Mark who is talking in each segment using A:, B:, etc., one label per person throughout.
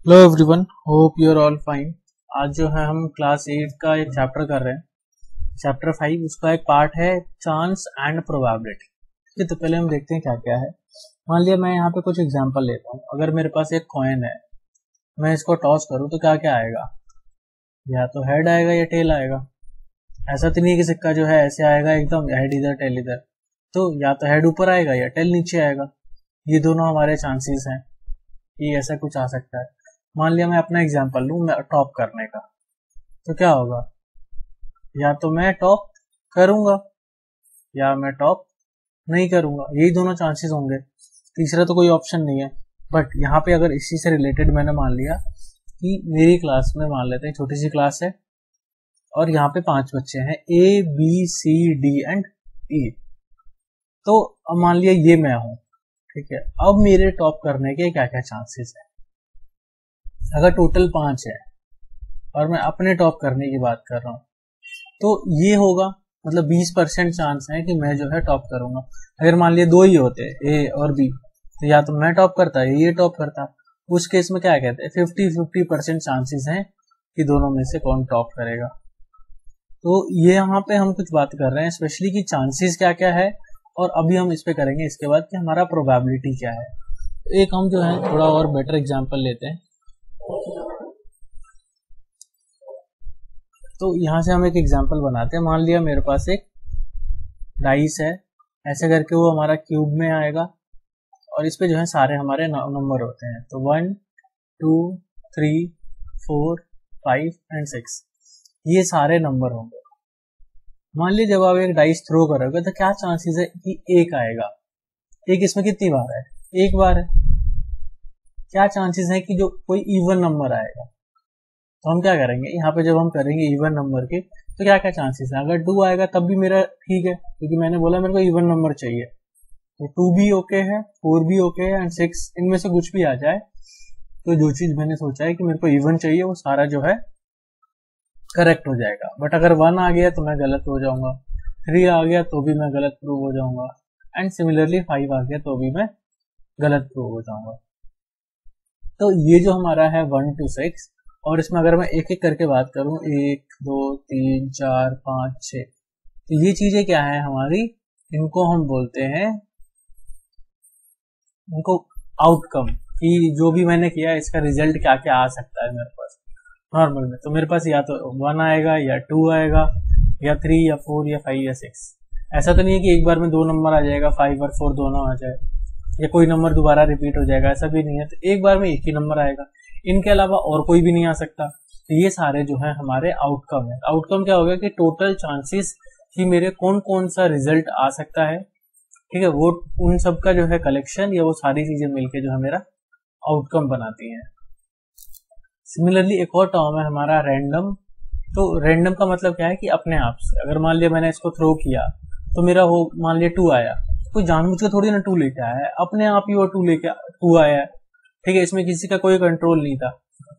A: Hello everyone, hope you are all fine. आज जो है हम क्लास 8 का एक चैप्टर कर रहे हैं, चैप्टर 5। उसका एक पार्ट है चांस एंड प्रोबेबिलिटी। ठीक है, तो पहले हम देखते हैं क्या क्या है। मान लिया मैं यहाँ पे कुछ एग्जांपल लेता हूँ। अगर मेरे पास एक कॉइन है, मैं इसको टॉस करूँ तो क्या क्या आएगा? या तो हेड आएगा या टेल आएगा। ऐसा तो नहीं है कि सिक्का जो है ऐसे आएगा एकदम हेड इधर टेल इधर, तो या तो हेड ऊपर आएगा या टेल नीचे आएगा। ये दोनों हमारे चांसेस हैं कि ऐसा कुछ आ सकता है। मान लिया मैं अपना एग्जांपल लूं, मैं टॉप करने का, तो क्या होगा? या तो मैं टॉप करूंगा या मैं टॉप नहीं करूंगा, यही दोनों चांसेस होंगे। तीसरा तो कोई ऑप्शन नहीं है। बट यहाँ पे अगर इसी से रिलेटेड मैंने मान लिया कि मेरी क्लास में, मान लेते हैं छोटी सी क्लास है और यहाँ पे 5 बच्चे हैं, A B C D and E. तो अब मान लिया ये मैं हूं, ठीक है। अब मेरे टॉप करने के क्या क्या चांसेस है? अगर टोटल 5 है और मैं अपने टॉप करने की बात कर रहा हूं, तो ये होगा मतलब 20% चांस है कि मैं जो है टॉप करूंगा। अगर मान लिया 2 ही होते, ए और बी, तो या तो मैं टॉप करता या ये टॉप करता। उस केस में क्या कहते हैं, 50-50% चांसेस हैं कि दोनों में से कौन टॉप करेगा। तो ये यहाँ पे हम कुछ बात कर रहे हैं स्पेशली कि चांसेस क्या क्या है, और अभी हम इस पे करेंगे इसके बाद कि हमारा प्रोबेबिलिटी क्या है। एक हम जो है थोड़ा और बेटर एग्जाम्पल लेते हैं। तो यहां से हम एक एग्जांपल बनाते हैं। मान लिया मेरे पास एक डाइस है, ऐसे करके वो हमारा क्यूब में आएगा और इस पे जो है सारे हमारे नंबर होते हैं। तो 1 2 3 4 5 एंड 6, ये सारे नंबर होंगे। मान लीजिए जब आप एक डाइस थ्रो करोगे तो क्या चांसेस है कि एक आएगा? एक इसमें कितनी बार है? एक बार है। क्या चांसेस है कि जो कोई इवन नंबर आएगा? तो हम क्या करेंगे यहाँ पे, जब हम करेंगे इवन नंबर के, तो क्या क्या चांसेस है? अगर 2 आएगा तब भी मेरा ठीक है, क्योंकि मैंने बोला मेरे को इवन नंबर चाहिए। तो 2 भी ओके है, 4 भी ओके है एंड 6, इनमें से कुछ भी आ जाए तो जो चीज मैंने सोचा है कि मेरे को इवन चाहिए वो सारा जो है करेक्ट हो जाएगा। बट अगर 1 आ गया तो मैं गलत हो जाऊंगा, 3 आ गया तो भी मैं गलत प्रूव हो जाऊंगा, एंड सिमिलरली 5 आ गया तो भी मैं गलत प्रूव हो जाऊंगा। तो ये जो हमारा है 1 to 6, और इसमें अगर मैं एक एक करके बात करूं, 1 2 3 4 5 6, तो ये चीजें क्या है हमारी, इनको हम बोलते हैं, इनको आउटकम, कि जो भी मैंने किया इसका रिजल्ट क्या क्या आ सकता है मेरे पास नॉर्मल में। तो मेरे पास या तो 1 आएगा या 2 आएगा या 3 या 4 या 5 या 6। ऐसा तो नहीं है कि एक बार में 2 नंबर आ जाएगा, 5 और 4 दोनों आ जाए, या कोई नंबर दोबारा रिपीट हो जाएगा, ऐसा भी नहीं है। तो एक बार में एक ही नंबर आएगा, इनके अलावा और कोई भी नहीं आ सकता। तो ये सारे जो है हमारे आउटकम है। आउटकम क्या होगा कि टोटल चांसेस कि मेरे कौन कौन सा रिजल्ट आ सकता है, ठीक है, वो उन सब का जो है कलेक्शन, या वो सारी चीजें मिलके जो है मेरा आउटकम बनाती है। सिमिलरली एक और टर्म है हमारा रैंडम। तो रैंडम का मतलब क्या है कि अपने आप से, अगर मान लिया मैंने इसको थ्रो किया तो मेरा वो मान लिया 2 आया, कोई जानबूझ के थोड़ी ना 2 लेके आया है, अपने आप ही वो 2 आया है, ठीक है। इसमें किसी का कोई कंट्रोल नहीं था।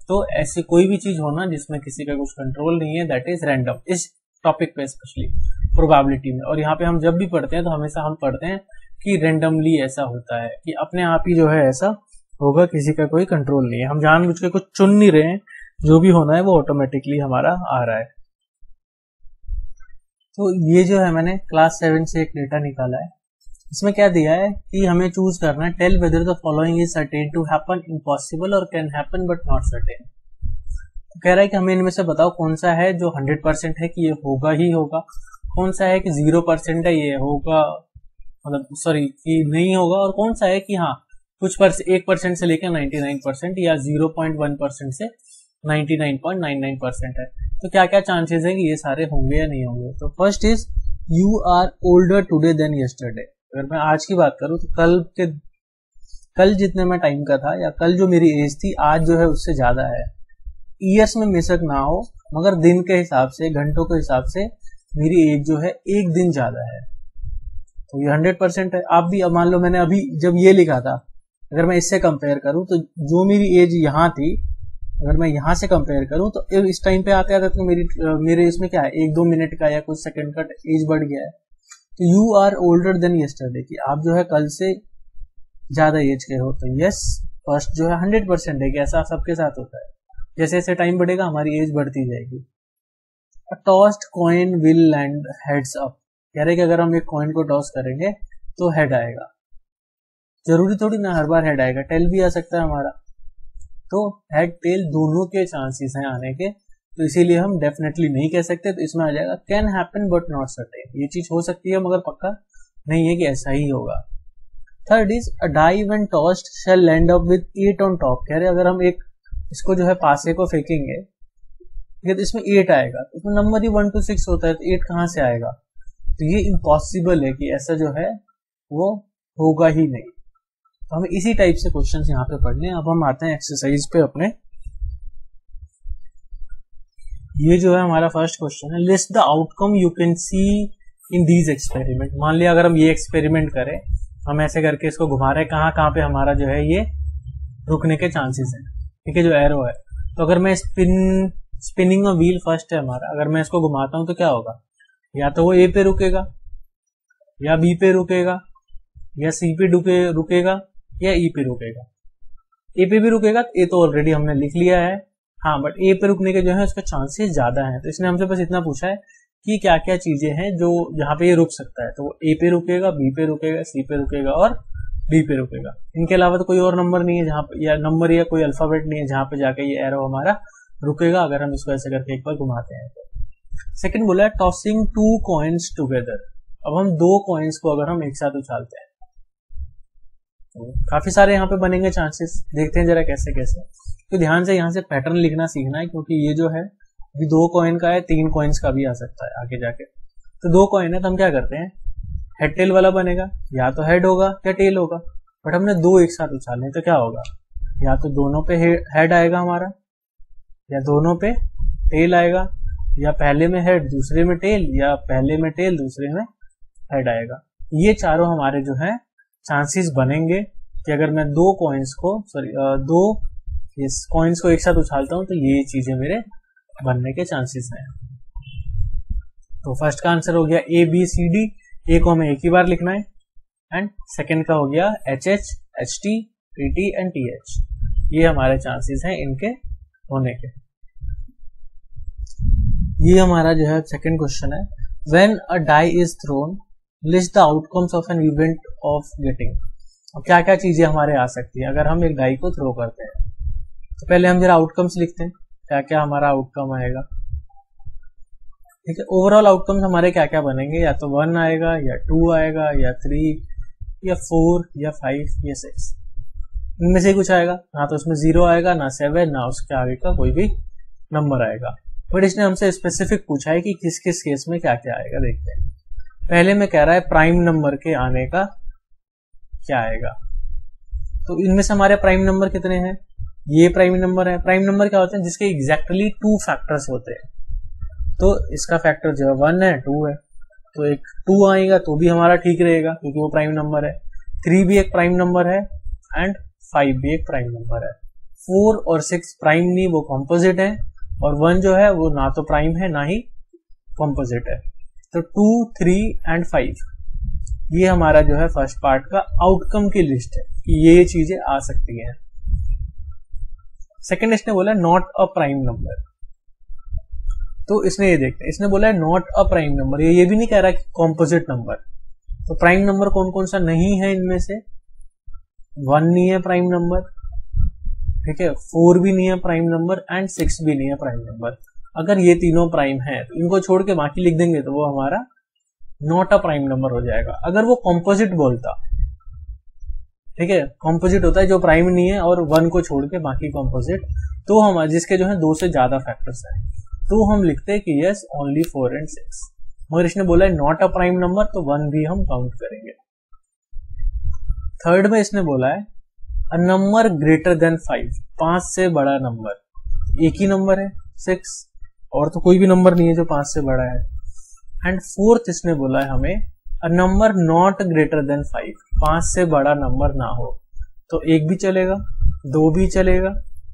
A: तो ऐसी कोई भी चीज होना जिसमें किसी का कुछ कंट्रोल नहीं है, दैट इज रैंडम। इस टॉपिक पे स्पेशली प्रोबेबिलिटी में, और यहाँ पे हम जब भी पढ़ते हैं तो हमेशा हम पढ़ते हैं कि रैंडमली ऐसा होता है, कि अपने आप ही जो है ऐसा होगा, किसी का कोई कंट्रोल नहीं है, हम जानबूझ के कुछ चुन नहीं रहे हैं, जो भी होना है वो ऑटोमेटिकली हमारा आ रहा है। तो ये जो है मैंने क्लास 7 से एक डेटा निकाला है। इसमें क्या दिया है कि हमें चूज करना है, tell whether the following is certain to happen, impossible और can happen but not certain. तो कह रहा है कि हमें इनमें से बताओ कौन सा है जो 100% है कि ये होगा ही होगा, कौन सा है कि 0% है ये होगा, मतलब सॉरी कि नहीं होगा, और कौन सा है कि हाँ कुछ 1% से लेकर 99% या 0.1% से 99.99% है। तो क्या क्या चांसेस है कि ये सारे होंगे या नहीं होंगे? तो first is you are older today than yesterday. अगर मैं आज की बात करूं तो कल जितने मैं टाइम का था, या कल जो मेरी एज थी, आज जो है उससे ज्यादा है। ईयर्स में बेशक ना हो, मगर दिन के हिसाब से, घंटों के हिसाब से मेरी एज जो है एक दिन ज्यादा है। तो ये 100% है। आप भी, अब मान लो मैंने अभी जब ये लिखा था, अगर मैं इससे कंपेयर करूं तो जो मेरी एज यहाँ थी, अगर मैं यहाँ से कंपेयर करूं तो इस टाइम पे आते आते तो मेरे इसमें क्या है, 1-2 मिनट का या कुछ सेकंड का एज बढ़ गया है। तो you are older than yesterday, कि आप जो है कल से ज्यादा एज के हो। तो यस, फर्स्ट जो है 100% है कि ऐसा सबके साथ होता है। जैसे जैसे टाइम बढ़ेगा हमारी एज बढ़ती जाएगी। A tossed coin will land heads up, कह रहे कि अगर हम एक कॉइन को टॉस करेंगे तो हेड आएगा। जरूरी थोड़ी ना हर बार हेड आएगा, टेल भी आ सकता है हमारा। तो हेड टेल दोनों के चांसेस हैं आने के, तो इसीलिए हम डेफिनेटली नहीं कह सकते, तो इसमें आ जाएगा can happen but not certain, ये चीज हो सकती है मगर पक्का नहीं है कि ऐसा ही होगा। Third is a die when tossed shall land up with 8 on top, कह रहे अगर हम एक इसको जो है पासे को फेंकेंगे तो इसमें 8 आएगा, तो इसमें नंबर ही 1 to 6 होता है, तो 8 कहां से आएगा? तो ये इम्पॉसिबल है कि ऐसा जो है वो होगा ही नहीं। तो हमें इसी टाइप से क्वेश्चंस यहाँ पे पढ़ने। अब हम आते हैं एक्सरसाइज पे अपने। ये जो है हमारा फर्स्ट क्वेश्चन है, list the outcome you can see in these experiment. मान लिया अगर हम ये एक्सपेरिमेंट करें, हम ऐसे करके इसको घुमा रहे हैं, कहाँ कहाँ पे हमारा जो है ये रुकने के चांसेस हैं, ठीक है, जो एरो है। तो अगर मैं स्पिनिंग ऑफ व्हील फर्स्ट है हमारा, अगर मैं इसको घुमाता हूं तो क्या होगा? या तो वो ए पे रुकेगा, या बी पे रुकेगा, या सी पे रुकेगा, या ई पे रुकेगा। ए पे भी रुकेगा, ए तो ऑलरेडी हमने लिख लिया है, हाँ, बट ए पे रुकने के जो है उसके चांसेस ज्यादा हैं। तो इसने हमसे बस इतना पूछा है कि क्या क्या चीजें हैं जो जहां पे ये रुक सकता है। तो वो ए पे रुकेगा, बी पे रुकेगा, सी पे रुकेगा और डी पे रुकेगा। इनके अलावा तो कोई और नंबर नहीं है जहां पे, या नंबर या कोई अल्फाबेट नहीं है जहां पे जाके ये एरो हमारा रुकेगा अगर हम इसको ऐसे करके एक बार घुमाते हैं। तो सेकंड बोला है टॉसिंग 2 कॉइन्स टुगेदर। अब हम 2 कॉइन्स को अगर हम एक साथ उछालते हैं तो काफी सारे यहाँ पे बनेंगे चांसेस, देखते हैं जरा कैसे कैसे। तो ध्यान से यहाँ से पैटर्न लिखना सीखना है, क्योंकि ये जो है अभी 2 कॉइन का है, 3 कॉइन्स का भी आ सकता है आगे जाके। तो 2 कॉइन है तो हम क्या करते हैं, हेड टेल वाला बनेगा, या तो हेड होगा या टेल होगा। बट हमने 2 एक साथ उछालने, तो क्या होगा, या तो दोनों पे हेड आएगा हमारा, या दोनों पे टेल आएगा, या पहले में हेड दूसरे में टेल, या पहले में टेल दूसरे में हेड आएगा। ये चारों हमारे जो है चांसेस बनेंगे कि अगर मैं 2 कॉइन्स को एक साथ उछालता हूं तो ये चीजें मेरे बनने के चांसेस हैं। तो फर्स्ट का आंसर हो गया ए बी सी डी, ए को हमें एक ही बार लिखना है, एंड सेकंड का हो गया H H, H T, T T and T H. ये हमारे चांसेस हैं इनके होने के। ये हमारा जो है सेकंड क्वेश्चन है, when a die is thrown list the outcomes of an event of getting. अब क्या क्या चीजें हमारे आ सकती है अगर हम एक डाई को थ्रो करते हैं। तो पहले हम जरा आउटकम्स लिखते हैं, क्या क्या हमारा आउटकम आएगा। ठीक है, ओवरऑल आउटकम्स हमारे क्या क्या बनेंगे, या तो 1 आएगा, या 2 आएगा, या 3, या 4, या 5, या 6। इनमें से कुछ आएगा, ना तो उसमें 0 आएगा, ना 7, ना उसके आगे का कोई भी नंबर आएगा। बट इसने हमसे स्पेसिफिक पूछा है कि किस किस केस में क्या क्या आएगा। देखते हैं, पहले में कह रहा है प्राइम नंबर के आने का क्या आएगा। तो इनमें से हमारे प्राइम नंबर कितने हैं, ये प्राइम नंबर है। प्राइम नंबर क्या होते हैं, जिसके एग्जैक्टली 2 फैक्टर्स होते हैं। तो इसका फैक्टर जो है 1 है, 2 है, तो एक 2 आएगा तो भी हमारा ठीक रहेगा क्योंकि वो प्राइम नंबर है। 3 भी एक प्राइम नंबर है, एंड 5 भी एक प्राइम नंबर है। 4 और 6 प्राइम नहीं, वो कॉम्पोजिट है, और 1 जो है वो ना तो प्राइम है ना ही कॉम्पोजिट है। तो 2, 3 एंड 5 ये हमारा जो है फर्स्ट पार्ट का आउटकम की लिस्ट है कि ये चीजें आ सकती हैं। सेकंड इसने बोला नॉट अ प्राइम नंबर। तो इसने ये देखते हैं, इसने बोला है नॉट अ प्राइम नंबर, ये भी नहीं कह रहा कि कॉम्पोजिट नंबर। तो प्राइम नंबर कौन कौन सा नहीं है इनमें से, 1 नहीं है प्राइम नंबर, ठीक है, 4 भी नहीं है प्राइम नंबर, एंड 6 भी नहीं है प्राइम नंबर। अगर ये तीनों प्राइम है तो इनको छोड़ के बाकी लिख देंगे तो वो हमारा नॉट अ प्राइम नंबर हो जाएगा। अगर वो कॉम्पोजिट बोलता, ठीक है, कॉम्पोजिट होता है जो प्राइम नहीं है और 1 को छोड़ के बाकी कॉम्पोजिट, तो हम जिसके जो है 2 से ज्यादा फैक्टर्स है, तो हम लिखते हैं कि यस ओनली 4 एंड 6। मगर इसने बोला है नॉट अ प्राइम नंबर, तो 1 भी हम काउंट करेंगे। थर्ड में इसने बोला है अ नंबर ग्रेटर देन 5, 5 से बड़ा नंबर। एक ही नंबर है 6, और तो कोई भी नंबर नहीं है जो 5 से बड़ा है। एंड फोर्थ इसने बोला है हमें a number not greater than 5, 5 से बड़ा नंबर ना हो। तो 1 भी चलेगा, 2 भी चलेगा,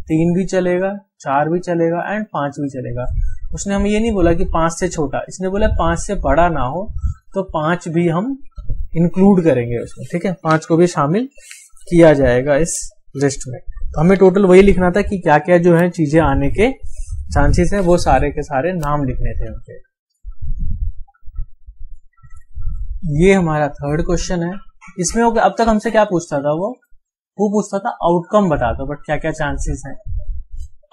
A: 3 भी चलेगा, 4 भी चलेगा, एंड 5 भी चलेगा। उसने हमें ये नहीं बोला कि 5 से छोटा, इसने बोला 5 से बड़ा ना हो, तो 5 भी हम इंक्लूड करेंगे उसमें, ठीक है, 5 को भी शामिल किया जाएगा इस लिस्ट में। तो हमें टोटल वही लिखना था कि क्या क्या जो है चीजें आने के चांसेस है, वो सारे के सारे नाम लिखने थे उनके। ये हमारा थर्ड क्वेश्चन है। इसमें अब तक हमसे क्या पूछता था, वो पूछता था आउटकम बता दो, बट क्या क्या चांसेस हैं।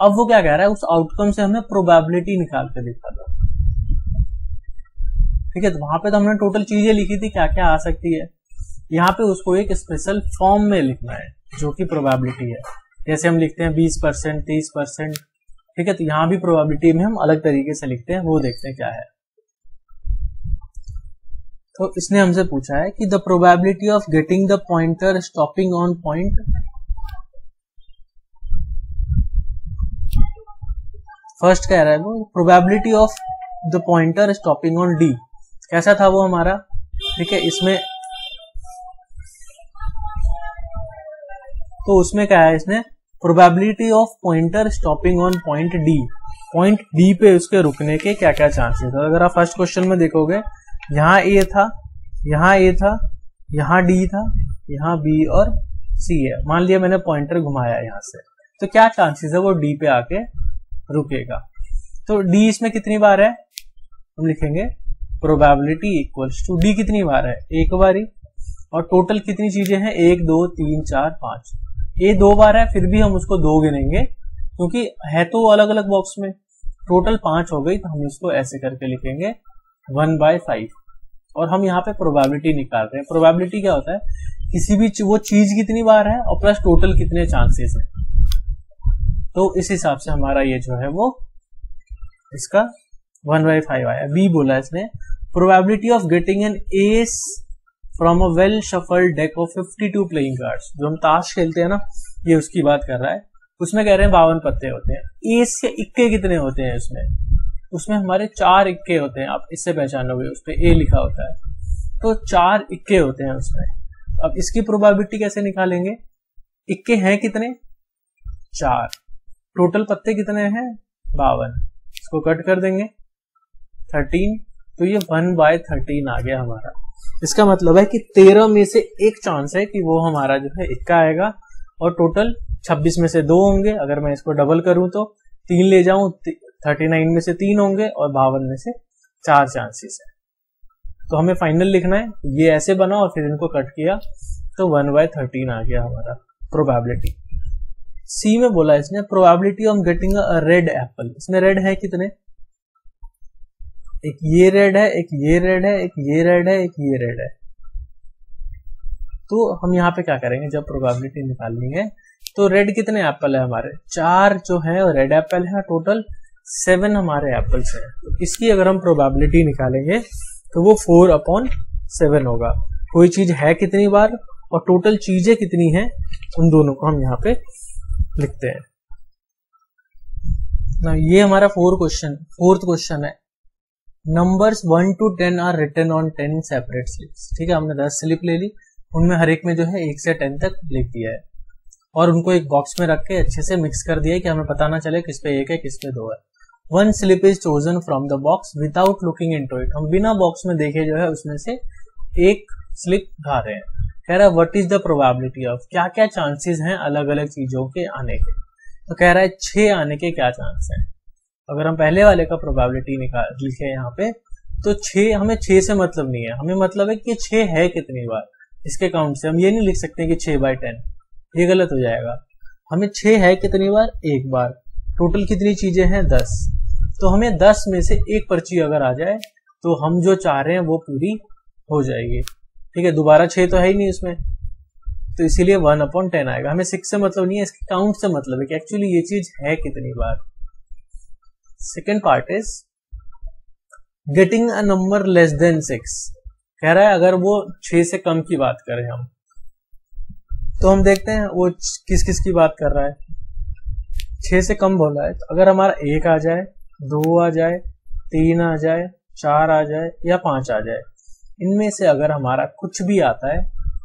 A: अब वो क्या कह रहा है, उस आउटकम से हमें प्रोबेबिलिटी निकाल के दिखा दो। ठीक है, तो वहां पे तो हमने टोटल चीजें लिखी थी क्या क्या आ सकती है। यहाँ पे उसको एक स्पेशल फॉर्म में लिखना है जो कि प्रोबेबिलिटी है। जैसे हम लिखते हैं 20%, 30%। ठीक है, तो यहाँ भी प्रोबेबिलिटी में हम अलग तरीके से लिखते हैं, वो देखते हैं क्या है। तो इसने हमसे पूछा है कि the probability of getting the pointer stopping on point, first कह रहा है वो probability of the pointer stopping on D, कैसा था वो हमारा। ठीक है, इसमें तो उसमें क्या है, इसने probability of pointer stopping on point D, point D पे उसके रुकने के क्या क्या चांसेस है। अगर आप फर्स्ट क्वेश्चन में देखोगे, यहाँ ए था, यहाँ ए था, यहाँ डी था, यहाँ बी और सी है। मान लिया मैंने पॉइंटर घुमाया यहाँ से, तो क्या चांसेस है वो डी पे आके रुकेगा। तो डी इसमें कितनी बार है, हम लिखेंगे प्रोबेबिलिटी इक्वल्स टू डी कितनी बार है, एक बारी, और टोटल कितनी चीजें हैं, 1 2 3 4 5। ए 2 बार है, फिर भी हम उसको 2 गिनेंगे क्योंकि है तो अलग अलग बॉक्स में। टोटल 5 हो गई, तो हम इसको ऐसे करके लिखेंगे 1/5। और हम यहाँ पे प्रोबेबिलिटी निकाल रहे हैं। प्रोबेबिलिटी क्या होता है, किसी भी वो चीज कितनी बार है और प्लस टोटल कितने चांसेस है। तो इस हिसाब से हमारा ये जो है वो इसका 1/5 आया। बी बोला इसने probability of getting an S from a well shuffled deck of 52 playing cards. जो हम ताश खेलते हैं ना, ये उसकी बात कर रहा है। उसमें कह रहे हैं 52 पत्ते होते हैं। एस के इक्के कितने होते हैं उसमें हमारे 4 इक्के होते हैं। आप इससे पहचान लोगे, उस पर ए लिखा होता है, तो 4 इक्के होते हैं उसमें। अब इसकी प्रोबेबिलिटी कैसे निकालेंगे, इक्के हैं कितने, 4, टोटल पत्ते कितने हैं 52, इसको कट कर देंगे 13, तो ये 1/13 आ गया हमारा। इसका मतलब है कि 13 में से एक चांस है कि वो हमारा जो है इक्का आएगा, और टोटल 26 में से 2 होंगे। अगर मैं इसको डबल करूं तो 3 ले जाऊं, 39 में से 3 होंगे और 52 में से 4 चांसेस है। तो हमें फाइनल लिखना है, ये ऐसे बना और फिर इनको कट किया, तो 1/13 आ गया हमारा प्रोबेबिलिटी। सी में बोला इसने probability of getting a red Apple. इसमें रेड है कितने, एक ये रेड है, एक ये रेड है, एक ये रेड है, एक ये रेड है। तो हम यहाँ पे क्या करेंगे, जब प्रोबेबिलिटी निकालनी है तो रेड कितने एप्पल है हमारे, 4 जो है रेड एप्पल है, टोटल 7 हमारे एप्पल्स है। तो इसकी अगर हम प्रोबेबिलिटी निकालेंगे तो वो 4/7 होगा। कोई चीज है कितनी बार और टोटल चीजें कितनी हैं, उन दोनों को हम यहाँ पे लिखते हैं ना। ये हमारा फोर्थ क्वेश्चन है। Numbers 1 to 10 are written on 10 separate slips. ठीक है, हमने 10 स्लिप ले ली, उनमें हर एक में जो है 1 से 10 तक लिख दिया है, और उनको एक बॉक्स में रख के अच्छे से मिक्स कर दिया है कि हमें पता ना चले किस पे 1 है किस पे 2 है। 1 slip is chosen from the box without looking into it. हम बिना बॉक्स में देखे जो है उसमें से एक स्लिप उठा रहे हैं। कह रहा है what is the probability of, क्या क्या चांसेस हैं अलग अलग चीजों के आने के। तो कह रहा है 6 आने के क्या चांस है। अगर हम पहले वाले का प्रोबेबिलिटी निकाल लिखे यहाँ पे, तो 6, हमें 6 से मतलब नहीं है, हमें मतलब है कि 6 है कितनी बार। इसके काउंट से हम ये नहीं लिख सकते कि 6/10, ये गलत हो जाएगा। हमें 6 है कितनी बार, एक बार। टोटल कितनी चीजें हैं, 10। तो हमें 10 में से एक पर्ची अगर आ जाए तो हम जो चाह रहे हैं वो पूरी हो जाएगी। ठीक है, दोबारा 6 तो है ही नहीं उसमें, तो इसीलिए 1/10 आएगा। हमें 6 से मतलब नहीं है, इसके काउंट से मतलब है कि एक्चुअली ये चीज है कितनी बार। Second part is getting a number less than 6। कह रहा है अगर वो 6 से कम की बात करें हम, तो हम देखते हैं वो किस किस की बात कर रहा है। 6 से कम बोला है, तो अगर हमारा 1 आ जाए, 2 आ जाए, 3 आ जाए, 4 आ जाए या 5 आ जाए, इनमें से अगर हमारा कुछ भी आता है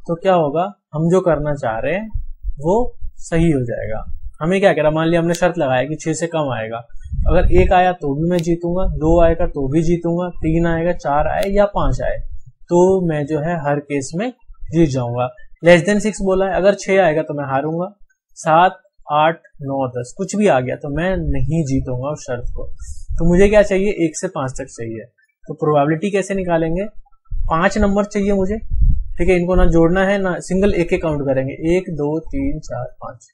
A: तो क्या होगा, हम जो करना चाह रहे हैं वो सही हो जाएगा। हमें क्या कह रहा, मान लिया हमने शर्त लगाया कि 6 से कम आएगा, अगर 1 आया तो भी मैं जीतूंगा, 2 आएगा तो भी जीतूंगा, 3 आएगा, 4 आए या 5 आए तो मैं जो है हर केस में जीत जाऊंगा। लेस देन 6 बोला है, अगर 6 आएगा तो मैं हारूंगा, 7, 8, 9, 10 कुछ भी आ गया तो मैं नहीं जीतूंगा उस शर्त को। तो मुझे क्या चाहिए, 1 से 5 तक चाहिए। तो प्रोबेबिलिटी कैसे निकालेंगे, 5 नंबर चाहिए मुझे, ठीक है। इनको ना जोड़ना है ना सिंगल एक काउंट करेंगे, 1, 2, 3, 4, 5,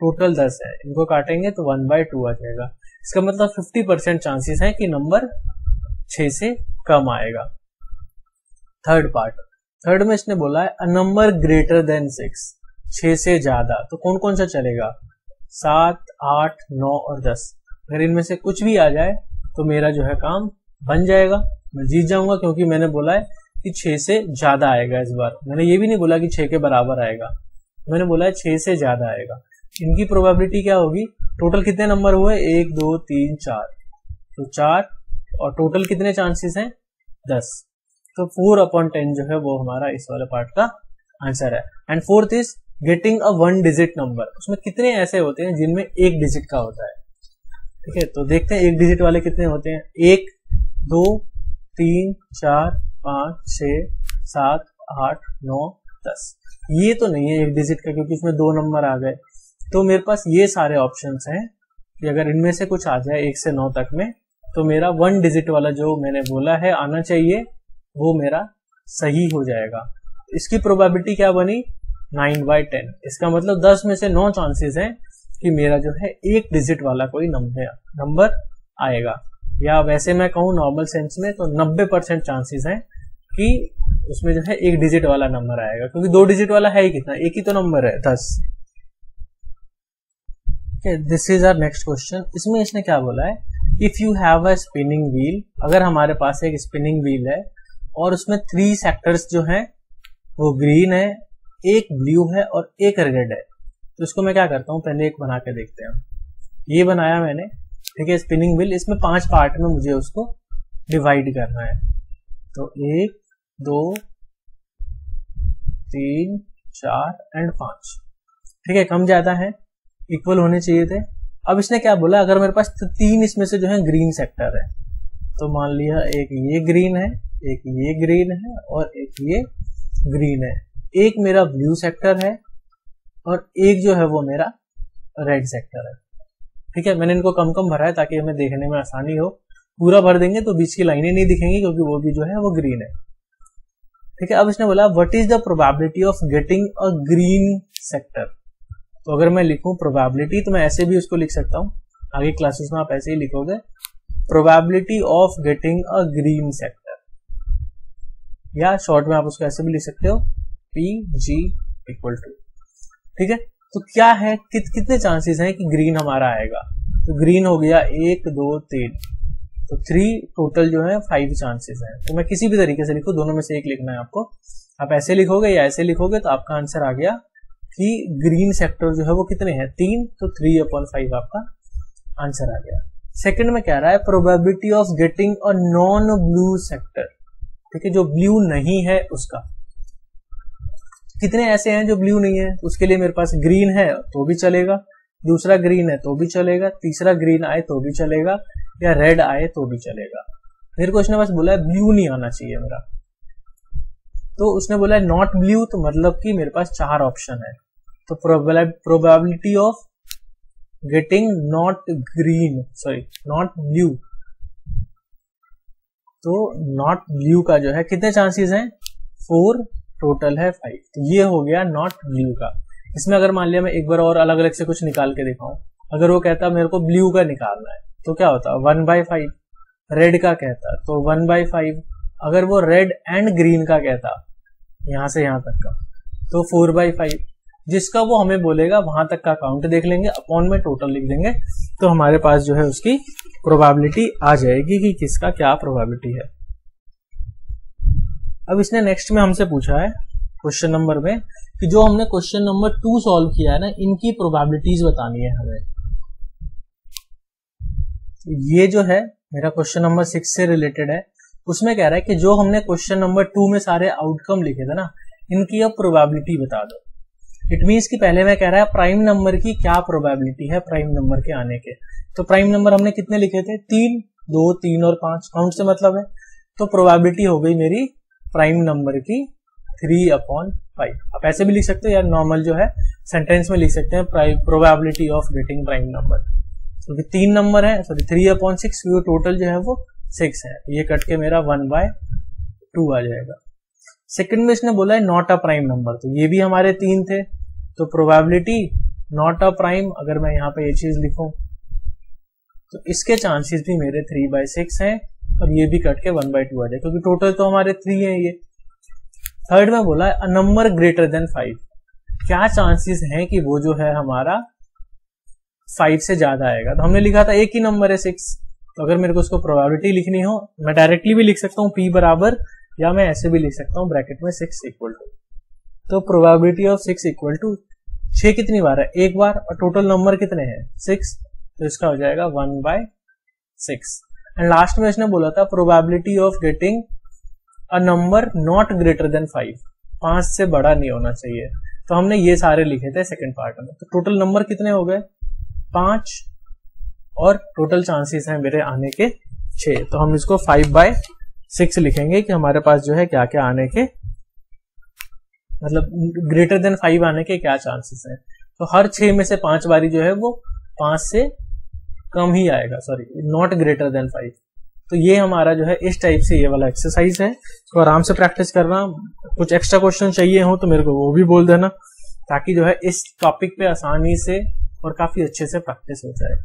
A: टोटल 10 है। इनको काटेंगे तो 1/2 आ जाएगा। इसका मतलब 50% चांसेस है कि नंबर 6 से कम आएगा। थर्ड पार्ट, थर्ड में इसने बोला है अ नंबर ग्रेटर देन 6, 6 से ज्यादा। तो कौन कौन सा चलेगा, 7, 8, 9 और 10। अगर इनमें से कुछ भी आ जाए तो मेरा जो है काम बन जाएगा, मैं जीत जाऊंगा, क्योंकि मैंने बोला है कि 6 से ज्यादा आएगा। इस बार मैंने ये भी नहीं बोला कि 6 के बराबर आएगा, मैंने बोला है 6 से ज्यादा आएगा। इनकी प्रोबेबिलिटी क्या होगी, टोटल कितने नंबर हुए, 1, 2, 3, 4, तो 4, और टोटल कितने चांसेस हैं, 10। तो 4/10 जो है वो हमारा इस वाले पार्ट का आंसर है। And fourth is getting a 1 digit number. उसमें कितने ऐसे होते हैं जिनमें 1 डिजिट का होता है, ठीक है। तो देखते हैं 1 डिजिट वाले कितने होते हैं, 1, 2, 3, 4, 5, 6, 7, 8, 9, 10। ये तो नहीं है 1 डिजिट का, क्योंकि इसमें 2 नंबर आ गए। तो मेरे पास ये सारे ऑप्शंस हैं कि अगर इनमें से कुछ आ जाए 1 से 9 तक में, तो मेरा 1 डिजिट वाला जो मैंने बोला है आना चाहिए वो मेरा सही हो जाएगा। इसकी प्रोबेबिलिटी क्या बनी, 9/10। इसका मतलब 10 में से 9 चांसेस हैं कि मेरा जो है 1 डिजिट वाला कोई नंबर आएगा, या वैसे मैं कहूँ नॉर्मल सेंस में तो 90% चांसेस हैं कि उसमें जो है 1 डिजिट वाला नंबर आएगा, क्योंकि 2 डिजिट वाला है ही कितना, एक ही तो नंबर है, 10। This is our next question. इसमें इसने क्या बोला है, if you have a spinning wheel, अगर हमारे पास एक स्पिनिंग व्हील है और उसमें 3 सेक्टर्स जो हैं वो ग्रीन है, एक ब्लू है और एक रेड है, तो इसको मैं क्या करता हूँ, पहले एक बना के देखते हैं। ये बनाया मैंने, ठीक है, स्पिनिंग व्हील। इसमें 5 पार्ट में मुझे उसको डिवाइड करना है। तो 1, 2, 3, 4 एंड 5, ठीक है, कम ज्यादा है, इक्वल होने चाहिए थे। अब इसने क्या बोला, अगर मेरे पास 3 इसमें से जो है ग्रीन सेक्टर है, तो मान लिया एक ये ग्रीन है, एक ये ग्रीन है और एक ये ग्रीन है, एक मेरा ब्लू सेक्टर है और एक जो है वो मेरा रेड सेक्टर है, ठीक है। मैंने इनको कम कम भरा है ताकि हमें देखने में आसानी हो। पूरा भर देंगे तो बीच की लाइनें नहीं दिखेंगी, क्योंकि वो भी जो है वो ग्रीन है, ठीक है। अब इसने बोला what is the probability of getting a green sector. तो अगर मैं लिखूं प्रोबेबिलिटी, तो मैं ऐसे भी उसको लिख सकता हूं, आगे क्लासेस में आप ऐसे ही लिखोगे, probability of getting a green sector, या शॉर्ट में आप उसको ऐसे भी लिख सकते हो, PG इक्वल टू, ठीक है। तो क्या है, कितने चांसेस हैं कि ग्रीन हमारा आएगा, तो ग्रीन हो गया 1, 2, 3, तो 3 टोटल जो है 5 चांसेस हैं। तो मैं किसी भी तरीके से लिखूं, दोनों में से एक लिखना है आपको, आप ऐसे लिखोगे या ऐसे लिखोगे तो आपका आंसर आ गया कि ग्रीन सेक्टर जो है वो कितने हैं, 3, तो 3/5 आपका आंसर आ गया। सेकंड में कह रहा है probability of getting a non blue sector, ठीक है, जो ब्लू नहीं है उसका। कितने ऐसे हैं जो ब्लू नहीं है, उसके लिए मेरे पास ग्रीन है तो भी चलेगा, दूसरा ग्रीन है तो भी चलेगा, तीसरा ग्रीन आए तो भी चलेगा, या रेड आए तो भी चलेगा। मेरे को उसने बस बोला है ब्लू नहीं आना चाहिए मेरा, तो उसने बोला है नॉट ब्लू, तो मतलब कि मेरे पास 4 ऑप्शन है। तो probability of getting not blue, तो नॉट ब्लू का जो है कितने चांसेस हैं, 4, टोटल है 5। तो ये हो गया नॉट ब्लू का। इसमें अगर मान लिया मैं एक बार और अलग अलग से कुछ निकाल के दिखाऊं, अगर वो कहता मेरे को ब्लू का निकालना है तो क्या होता, 1/5। रेड का कहता तो 1/5। अगर वो रेड एंड ग्रीन का कहता यहां से यहां तक का, तो 4/5। जिसका वो हमें बोलेगा वहां तक का काउंट देख लेंगे, अपॉन में टोटल लिख देंगे, तो हमारे पास जो है उसकी प्रोबेबिलिटी आ जाएगी कि किसका क्या प्रोबेबिलिटी है। अब इसने नेक्स्ट में हमसे पूछा है क्वेश्चन नंबर में कि जो हमने क्वेश्चन नंबर 2 सॉल्व किया है ना, इनकी प्रोबेबिलिटीज बतानी है हमें। ये जो है मेरा क्वेश्चन नंबर 6 से रिलेटेड है। उसमें कह रहा है कि जो हमने क्वेश्चन नंबर 2 में सारे आउटकम लिखे थे ना, इनकी अब प्रोबेबिलिटी बता दो। इट मीन्स कि पहले मैं कह रहा है प्राइम नंबर की क्या प्रोबेबिलिटी है प्राइम नंबर के आने के। तो प्राइम नंबर हमने कितने लिखे थे, 3, 2, 3 और 5, काउंट से मतलब है। तो प्रोबेबिलिटी हो गई मेरी प्राइम नंबर की 3/2। 5। आप ऐसे भी लिख सकते हो या नॉर्मल जो है सेंटेंस में लिख सकते हैं probability of getting prime number. क्योंकि 3 नंबर है, सॉरी 3/6, टोटल जो है वो 6 है, ये कट के मेरा 1/2 आ जाएगा। सेकंड में इसने बोला है नॉट अ प्राइम नंबर, तो ये भी हमारे 3 थे, तो प्रोबेबिलिटी नॉट अ प्राइम, अगर मैं यहाँ पे ये चीज लिखूं तो इसके चांसेस भी मेरे 3/6 हैं और ये भी कट के 1/2 आ जाए, क्योंकि टोटल तो हमारे 3 है ये। थर्ड में बोला है अ नंबर ग्रेटर देन 5, क्या चांसेस हैं कि वो जो है हमारा 5 से ज्यादा आएगा। तो हमने लिखा था एक ही नंबर है 6, तो अगर मेरे को उसको प्रोबेबिलिटी लिखनी हो मैं डायरेक्टली भी लिख सकता हूँ p बराबर, या मैं ऐसे भी लिख सकता हूँ ब्रैकेट में 6 इक्वल टू, तो प्रोबेबिलिटी ऑफ 6 इक्वल टू 6 कितनी बार है, एक बार, और टोटल नंबर कितने हैं 6, तो इसका हो जाएगा 1/6। एंड लास्ट में इसने बोला था probability of getting a number not greater than 5, 5 से बड़ा नहीं होना चाहिए, तो हमने ये सारे लिखे थे सेकंड पार्ट में। तो टोटल नंबर कितने हो गए 5, और टोटल चांसेस हैं मेरे आने के 6, तो हम इसको 5/6 लिखेंगे कि हमारे पास जो है क्या क्या आने के, मतलब ग्रेटर देन 5 आने के क्या चांसेस हैं। तो हर 6 में से 5 बारी जो है वो 5 से कम ही आएगा, सॉरी नॉट ग्रेटर देन 5। तो ये हमारा जो है इस टाइप से ये वाला एक्सरसाइज है, तो आराम से प्रैक्टिस करना। कुछ एक्स्ट्रा क्वेश्चन चाहिए हो तो मेरे को वो भी बोल देना, ताकि जो है इस टॉपिक पे आसानी से और काफी अच्छे से प्रैक्टिस हो जाए।